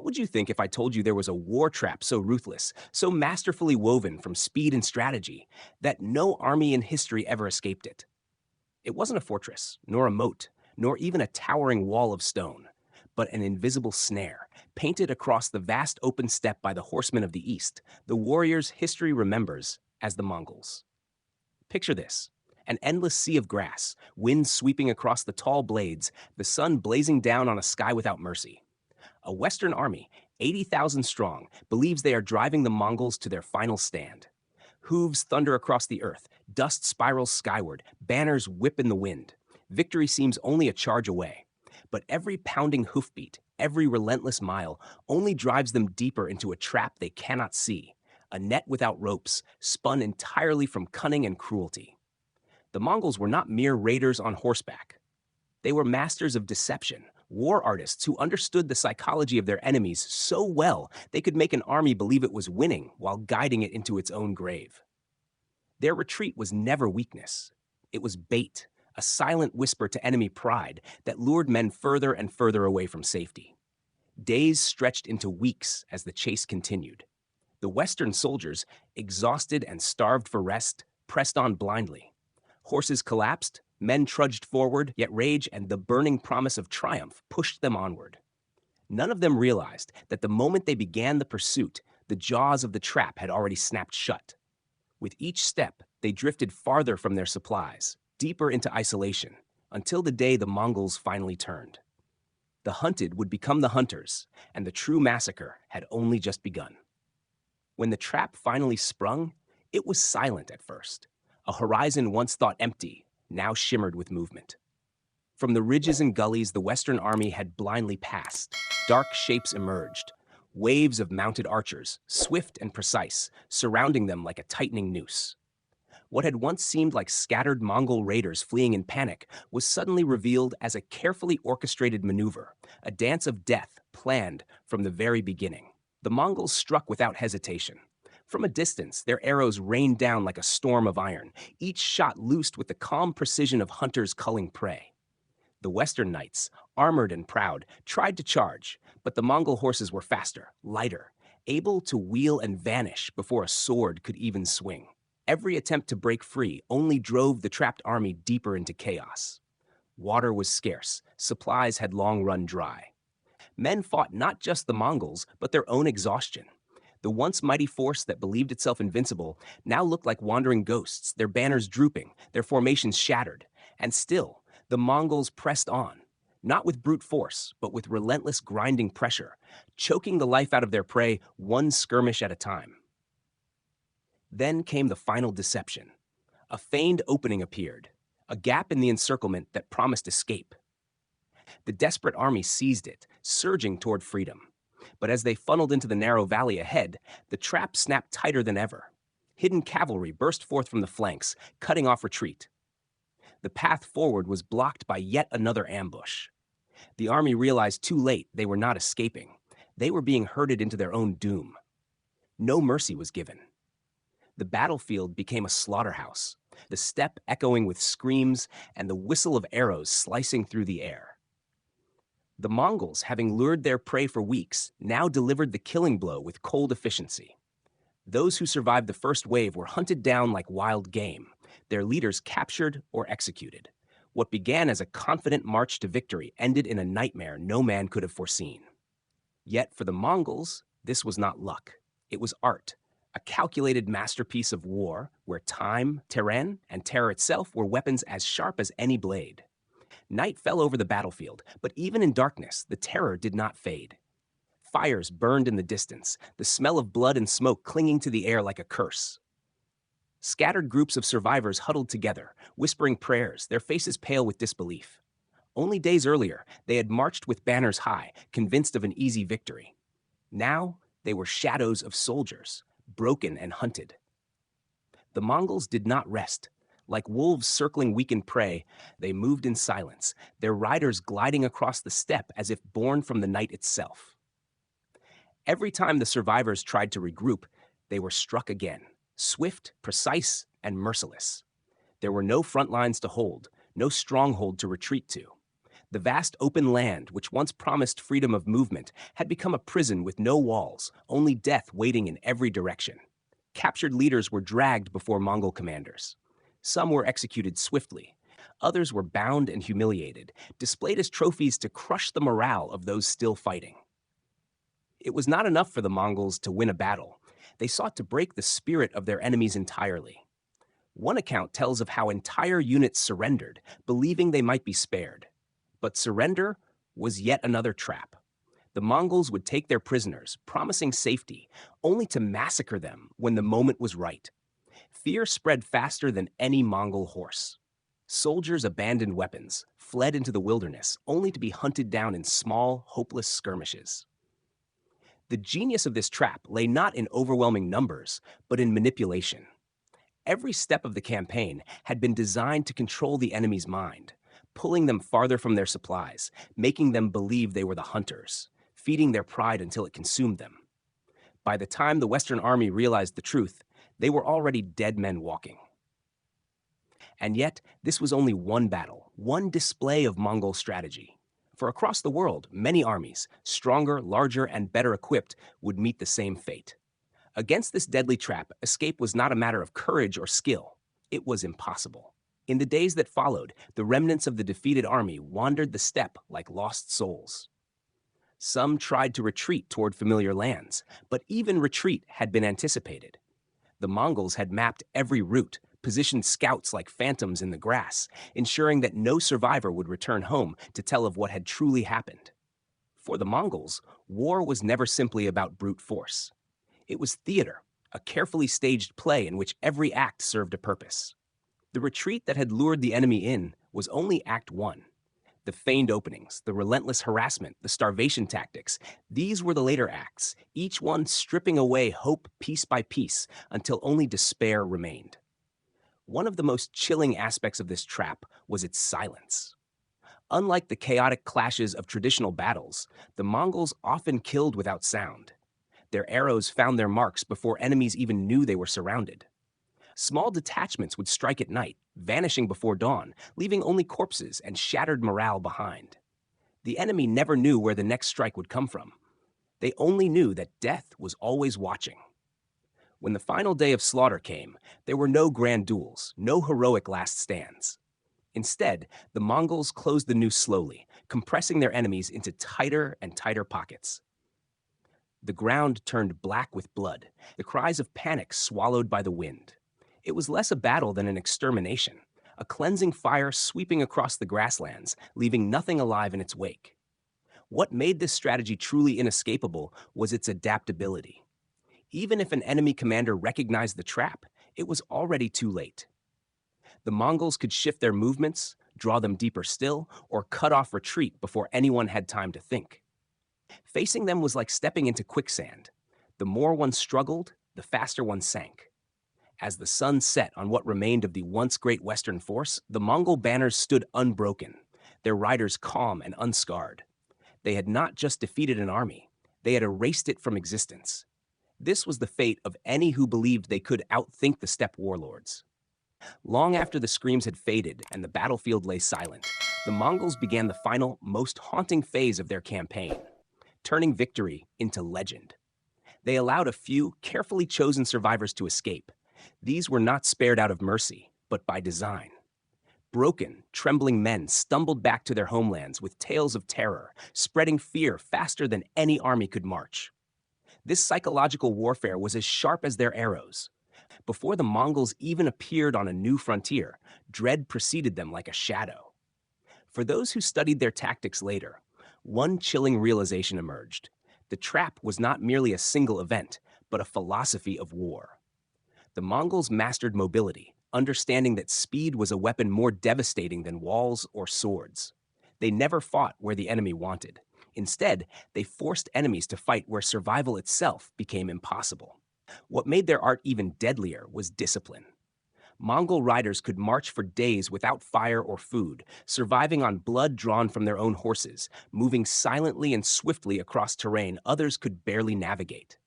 would you think if I told you there was a war trap so ruthless, so masterfully woven from speed and strategy, that no army in history ever escaped it? It wasn't a fortress, nor a moat, nor even a towering wall of stone, but an invisible snare, painted across the vast open steppe by the horsemen of the East, the warriors history remembers as the Mongols. Picture this: an endless sea of grass, wind sweeping across the tall blades, the sun blazing down on a sky without mercy. A Western army, 80,000 strong, believes they are driving the Mongols to their final stand. Hooves thunder across the earth, dust spirals skyward, banners whip in the wind. Victory seems only a charge away. But every pounding hoofbeat, every relentless mile, only drives them deeper into a trap they cannot see, a net without ropes, spun entirely from cunning and cruelty. The Mongols were not mere raiders on horseback. They were masters of deception, war artists who understood the psychology of their enemies so well they could make an army believe it was winning while guiding it into its own grave. Their retreat was never weakness. It was bait, a silent whisper to enemy pride that lured men further and further away from safety. Days stretched into weeks as the chase continued. The Western soldiers, exhausted and starved for rest, pressed on blindly. Horses collapsed, men trudged forward, yet rage and the burning promise of triumph pushed them onward. None of them realized that the moment they began the pursuit, the jaws of the trap had already snapped shut. With each step, they drifted farther from their supplies, deeper into isolation, until the day the Mongols finally turned. The hunted would become the hunters, and the true massacre had only just begun. When the trap finally sprung, it was silent at first. A horizon once thought empty now shimmered with movement. From the ridges and gullies the Western army had blindly passed, dark shapes emerged, waves of mounted archers, swift and precise, surrounding them like a tightening noose. What had once seemed like scattered Mongol raiders fleeing in panic was suddenly revealed as a carefully orchestrated maneuver, a dance of death planned from the very beginning. The Mongols struck without hesitation. From a distance, their arrows rained down like a storm of iron, each shot loosed with the calm precision of hunters culling prey. The Western knights, armored and proud, tried to charge, but the Mongol horses were faster, lighter, able to wheel and vanish before a sword could even swing. Every attempt to break free only drove the trapped army deeper into chaos. Water was scarce, supplies had long run dry. Men fought not just the Mongols, but their own exhaustion. The once mighty force that believed itself invincible now looked like wandering ghosts, their banners drooping, their formations shattered. And still, the Mongols pressed on, not with brute force, but with relentless grinding pressure, choking the life out of their prey one skirmish at a time. Then came the final deception. A feigned opening appeared, a gap in the encirclement that promised escape. The desperate army seized it, surging toward freedom. But as they funneled into the narrow valley ahead, the trap snapped tighter than ever. Hidden cavalry burst forth from the flanks, cutting off retreat. The path forward was blocked by yet another ambush. The army realized too late they were not escaping. They were being herded into their own doom. No mercy was given. The battlefield became a slaughterhouse, the steppe echoing with screams and the whistle of arrows slicing through the air. The Mongols, having lured their prey for weeks, now delivered the killing blow with cold efficiency. Those who survived the first wave were hunted down like wild game, their leaders captured or executed. What began as a confident march to victory ended in a nightmare no man could have foreseen. Yet for the Mongols, this was not luck. It was art, a calculated masterpiece of war where time, terrain, and terror itself were weapons as sharp as any blade. Night fell over the battlefield, but even in darkness, the terror did not fade. Fires burned in the distance, the smell of blood and smoke clinging to the air like a curse. Scattered groups of survivors huddled together, whispering prayers, their faces pale with disbelief. Only days earlier, they had marched with banners high, convinced of an easy victory. Now, they were shadows of soldiers, broken and hunted. The Mongols did not rest. Like wolves circling weakened prey, they moved in silence, their riders gliding across the steppe as if born from the night itself. Every time the survivors tried to regroup, they were struck again, swift, precise, and merciless. There were no front lines to hold, no stronghold to retreat to. The vast open land, which once promised freedom of movement, had become a prison with no walls, only death waiting in every direction. Captured leaders were dragged before Mongol commanders. Some were executed swiftly. Others were bound and humiliated, displayed as trophies to crush the morale of those still fighting. It was not enough for the Mongols to win a battle. They sought to break the spirit of their enemies entirely. One account tells of how entire units surrendered, believing they might be spared. But surrender was yet another trap. The Mongols would take their prisoners, promising safety, only to massacre them when the moment was right. Fear spread faster than any Mongol horse. Soldiers abandoned weapons, fled into the wilderness, only to be hunted down in small, hopeless skirmishes. The genius of this trap lay not in overwhelming numbers, but in manipulation. Every step of the campaign had been designed to control the enemy's mind, pulling them farther from their supplies, making them believe they were the hunters, feeding their pride until it consumed them. By the time the Western army realized the truth, they were already dead men walking. And yet, this was only one battle, one display of Mongol strategy. For across the world, many armies, stronger, larger, and better equipped, would meet the same fate. Against this deadly trap, escape was not a matter of courage or skill. It was impossible. In the days that followed, the remnants of the defeated army wandered the steppe like lost souls. Some tried to retreat toward familiar lands, but even retreat had been anticipated. The Mongols had mapped every route, positioned scouts like phantoms in the grass, ensuring that no survivor would return home to tell of what had truly happened. For the Mongols, war was never simply about brute force. It was theater, a carefully staged play in which every act served a purpose. The retreat that had lured the enemy in was only Act 1. The feigned openings, the relentless harassment, the starvation tactics, these were the later acts, each one stripping away hope piece by piece until only despair remained. One of the most chilling aspects of this trap was its silence. Unlike the chaotic clashes of traditional battles, the Mongols often killed without sound. Their arrows found their marks before enemies even knew they were surrounded. Small detachments would strike at night, vanishing before dawn, leaving only corpses and shattered morale behind. The enemy never knew where the next strike would come from. They only knew that death was always watching. When the final day of slaughter came, there were no grand duels, no heroic last stands. Instead, the Mongols closed the noose slowly, compressing their enemies into tighter and tighter pockets. The ground turned black with blood, the cries of panic swallowed by the wind. It was less a battle than an extermination, a cleansing fire sweeping across the grasslands, leaving nothing alive in its wake. What made this strategy truly inescapable was its adaptability. Even if an enemy commander recognized the trap, it was already too late. The Mongols could shift their movements, draw them deeper still, or cut off retreat before anyone had time to think. Facing them was like stepping into quicksand. The more one struggled, the faster one sank. As the sun set on what remained of the once great Western force, the Mongol banners stood unbroken, their riders calm and unscarred. They had not just defeated an army, they had erased it from existence. This was the fate of any who believed they could outthink the steppe warlords. Long after the screams had faded and the battlefield lay silent, the Mongols began the final, most haunting phase of their campaign, turning victory into legend. They allowed a few carefully chosen survivors to escape. These were not spared out of mercy, but by design. Broken, trembling men stumbled back to their homelands with tales of terror, spreading fear faster than any army could march. This psychological warfare was as sharp as their arrows. Before the Mongols even appeared on a new frontier, dread preceded them like a shadow. For those who studied their tactics later, one chilling realization emerged. The trap was not merely a single event, but a philosophy of war. The Mongols mastered mobility, understanding that speed was a weapon more devastating than walls or swords. They never fought where the enemy wanted. Instead, they forced enemies to fight where survival itself became impossible. What made their art even deadlier was discipline. Mongol riders could march for days without fire or food, surviving on blood drawn from their own horses, moving silently and swiftly across terrain others could barely navigate.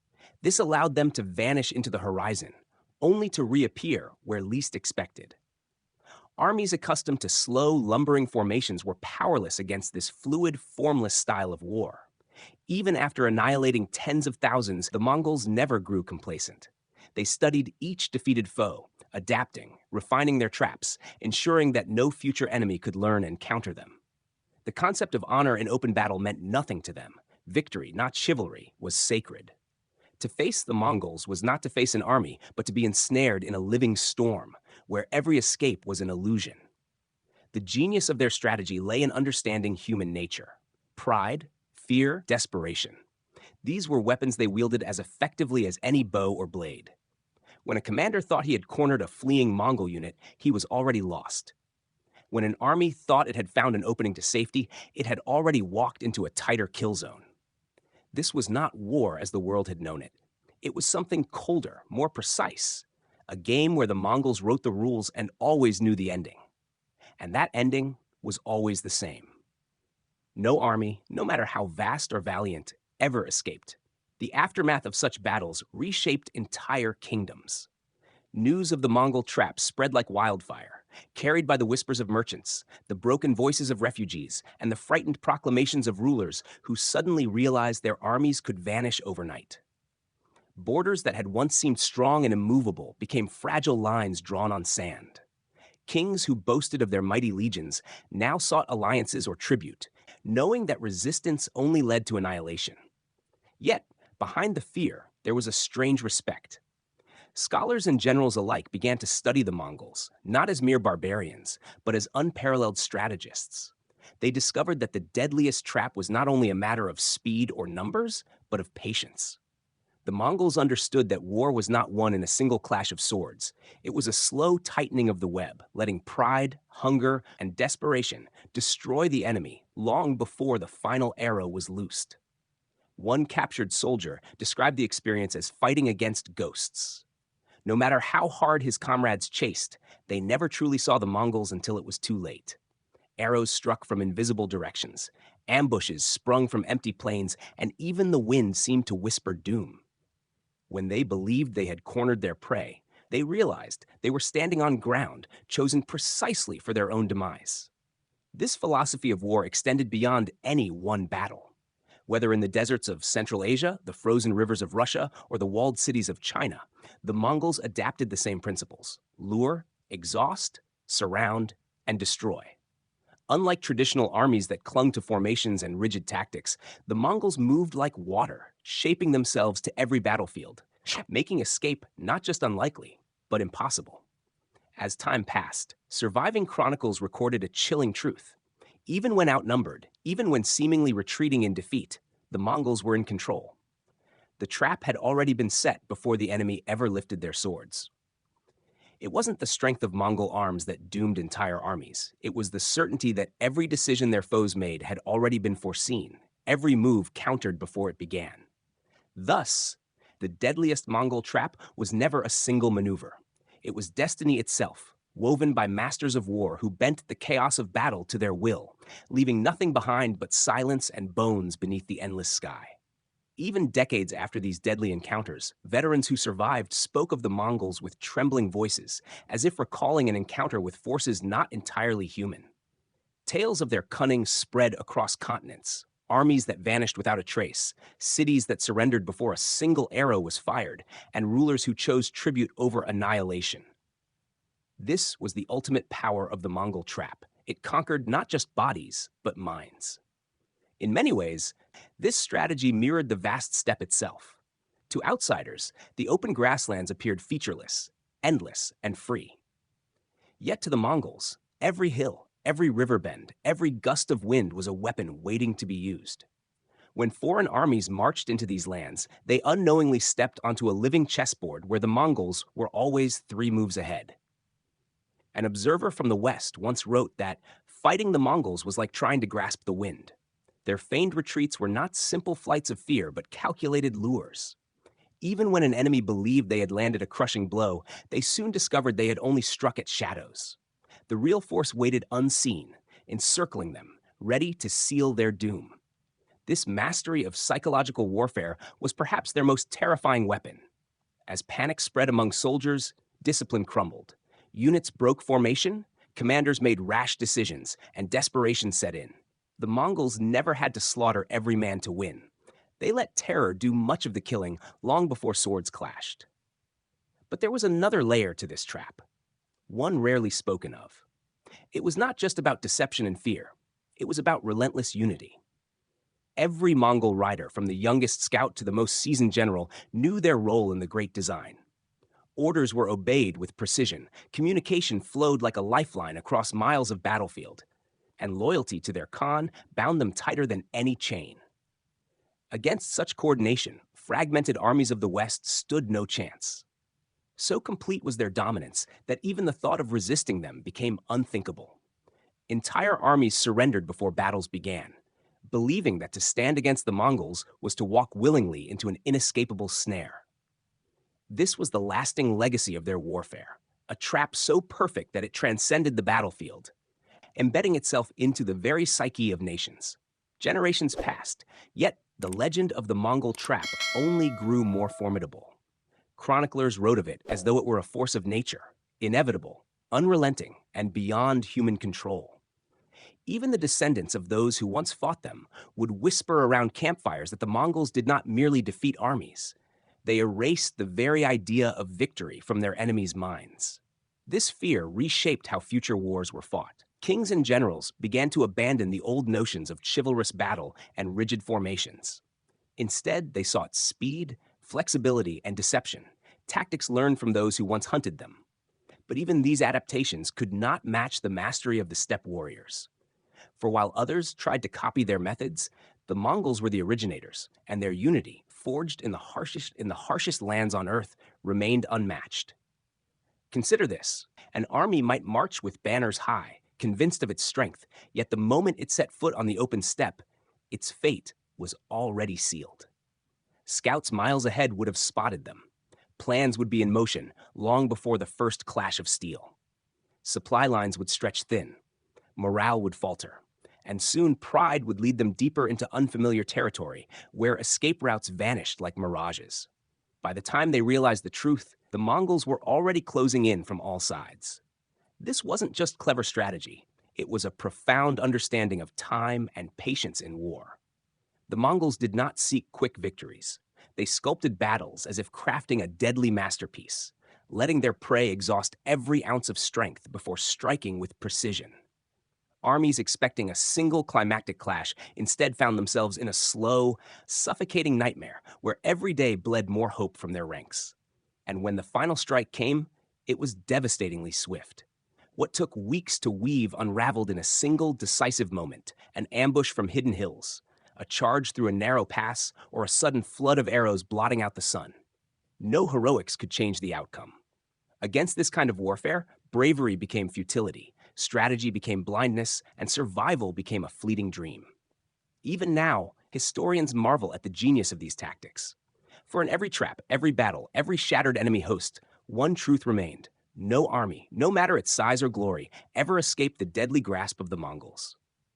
This allowed them to vanish into the horizon, only to reappear where least expected. Armies accustomed to slow, lumbering formations were powerless against this fluid, formless style of war. Even after annihilating tens of thousands, the Mongols never grew complacent. They studied each defeated foe, adapting, refining their traps, ensuring that no future enemy could learn and counter them. The concept of honor in open battle meant nothing to them. Victory, not chivalry, was sacred. To face the Mongols was not to face an army, but to be ensnared in a living storm, where every escape was an illusion. The genius of their strategy lay in understanding human nature. Pride, fear, desperation. These were weapons they wielded as effectively as any bow or blade. When a commander thought he had cornered a fleeing Mongol unit, he was already lost. When an army thought it had found an opening to safety, it had already walked into a tighter kill zone. This was not war as the world had known it. It was something colder, more precise. A game where the Mongols wrote the rules and always knew the ending. And that ending was always the same. No army, no matter how vast or valiant, ever escaped. The aftermath of such battles reshaped entire kingdoms. News of the Mongol trap spread like wildfire, carried by the whispers of merchants, the broken voices of refugees, and the frightened proclamations of rulers who suddenly realized their armies could vanish overnight. Borders that had once seemed strong and immovable became fragile lines drawn on sand. Kings who boasted of their mighty legions now sought alliances or tribute, knowing that resistance only led to annihilation. Yet, behind the fear, there was a strange respect. Scholars and generals alike began to study the Mongols, not as mere barbarians, but as unparalleled strategists. They discovered that the deadliest trap was not only a matter of speed or numbers, but of patience. The Mongols understood that war was not won in a single clash of swords. It was a slow tightening of the web, letting pride, hunger, and desperation destroy the enemy long before the final arrow was loosed. One captured soldier described the experience as fighting against ghosts. No matter how hard his comrades chased, they never truly saw the Mongols until it was too late. Arrows struck from invisible directions, ambushes sprung from empty plains, and even the wind seemed to whisper doom. When they believed they had cornered their prey, they realized they were standing on ground chosen precisely for their own demise. This philosophy of war extended beyond any one battle. Whether in the deserts of Central Asia, the frozen rivers of Russia, or the walled cities of China, the Mongols adapted the same principles: lure, exhaust, surround, and destroy. Unlike traditional armies that clung to formations and rigid tactics, the Mongols moved like water, shaping themselves to every battlefield, making escape not just unlikely, but impossible. As time passed, surviving chronicles recorded a chilling truth. Even when outnumbered, even when seemingly retreating in defeat, the Mongols were in control. The trap had already been set before the enemy ever lifted their swords. It wasn't the strength of Mongol arms that doomed entire armies. It was the certainty that every decision their foes made had already been foreseen, every move countered before it began. Thus, the deadliest Mongol trap was never a single maneuver. It was destiny itself, woven by masters of war who bent the chaos of battle to their will, leaving nothing behind but silence and bones beneath the endless sky. Even decades after these deadly encounters, veterans who survived spoke of the Mongols with trembling voices, as if recalling an encounter with forces not entirely human. Tales of their cunning spread across continents: armies that vanished without a trace, cities that surrendered before a single arrow was fired, and rulers who chose tribute over annihilation. This was the ultimate power of the Mongol trap. It conquered not just bodies, but minds. In many ways, this strategy mirrored the vast steppe itself. To outsiders, the open grasslands appeared featureless, endless, and free. Yet to the Mongols, every hill, every river bend, every gust of wind was a weapon waiting to be used. When foreign armies marched into these lands, they unknowingly stepped onto a living chessboard where the Mongols were always 3 moves ahead. An observer from the West once wrote that fighting the Mongols was like trying to grasp the wind. Their feigned retreats were not simple flights of fear, but calculated lures. Even when an enemy believed they had landed a crushing blow, they soon discovered they had only struck at shadows. The real force waited unseen, encircling them, ready to seal their doom. This mastery of psychological warfare was perhaps their most terrifying weapon. As panic spread among soldiers, discipline crumbled. Units broke formation, Commanders made rash decisions, and desperation set in. The Mongols never had to slaughter every man to win. They let terror do much of the killing long before swords clashed. But there was another layer to this trap, one rarely spoken of. It was not just about deception and fear. It was about relentless unity. Every Mongol rider, from the youngest scout to the most seasoned general, knew their role in the great design. Orders were obeyed with precision, communication flowed like a lifeline across miles of battlefield, and loyalty to their Khan bound them tighter than any chain. Against such coordination, fragmented armies of the West stood no chance. So complete was their dominance that even the thought of resisting them became unthinkable. Entire armies surrendered before battles began, believing that to stand against the Mongols was to walk willingly into an inescapable snare. This was the lasting legacy of their warfare, a trap so perfect that it transcended the battlefield, embedding itself into the very psyche of nations. Generations passed, yet the legend of the Mongol trap only grew more formidable. Chroniclers wrote of it as though it were a force of nature, inevitable, unrelenting, and beyond human control. Even the descendants of those who once fought them would whisper around campfires that the Mongols did not merely defeat armies. They erased the very idea of victory from their enemies' minds. This fear reshaped how future wars were fought. Kings and generals began to abandon the old notions of chivalrous battle and rigid formations. Instead, they sought speed, flexibility, and deception, tactics learned from those who once hunted them. But even these adaptations could not match the mastery of the steppe warriors. For while others tried to copy their methods, the Mongols were the originators, and their unity, forged in the harshest lands on earth, remained unmatched. Consider this: an army might march with banners high, convinced of its strength, yet the moment it set foot on the open steppe, its fate was already sealed. Scouts miles ahead would have spotted them. Plans would be in motion long before the first clash of steel. Supply lines would stretch thin, morale would falter, and soon pride would lead them deeper into unfamiliar territory, where escape routes vanished like mirages. By the time they realized the truth, the Mongols were already closing in from all sides. This wasn't just clever strategy, it was a profound understanding of time and patience in war. The Mongols did not seek quick victories. They sculpted battles as if crafting a deadly masterpiece, letting their prey exhaust every ounce of strength before striking with precision. Armies expecting a single climactic clash instead found themselves in a slow, suffocating nightmare where every day bled more hope from their ranks. And when the final strike came, it was devastatingly swift. What took weeks to weave unraveled in a single decisive moment: an ambush from hidden hills, a charge through a narrow pass, or a sudden flood of arrows blotting out the sun. No heroics could change the outcome. Against this kind of warfare, bravery became futility, strategy became blindness, and survival became a fleeting dream. Even now, historians marvel at the genius of these tactics. For in every trap, every battle, every shattered enemy host, one truth remained: no army, no matter its size or glory, ever escaped the deadly grasp of the Mongols.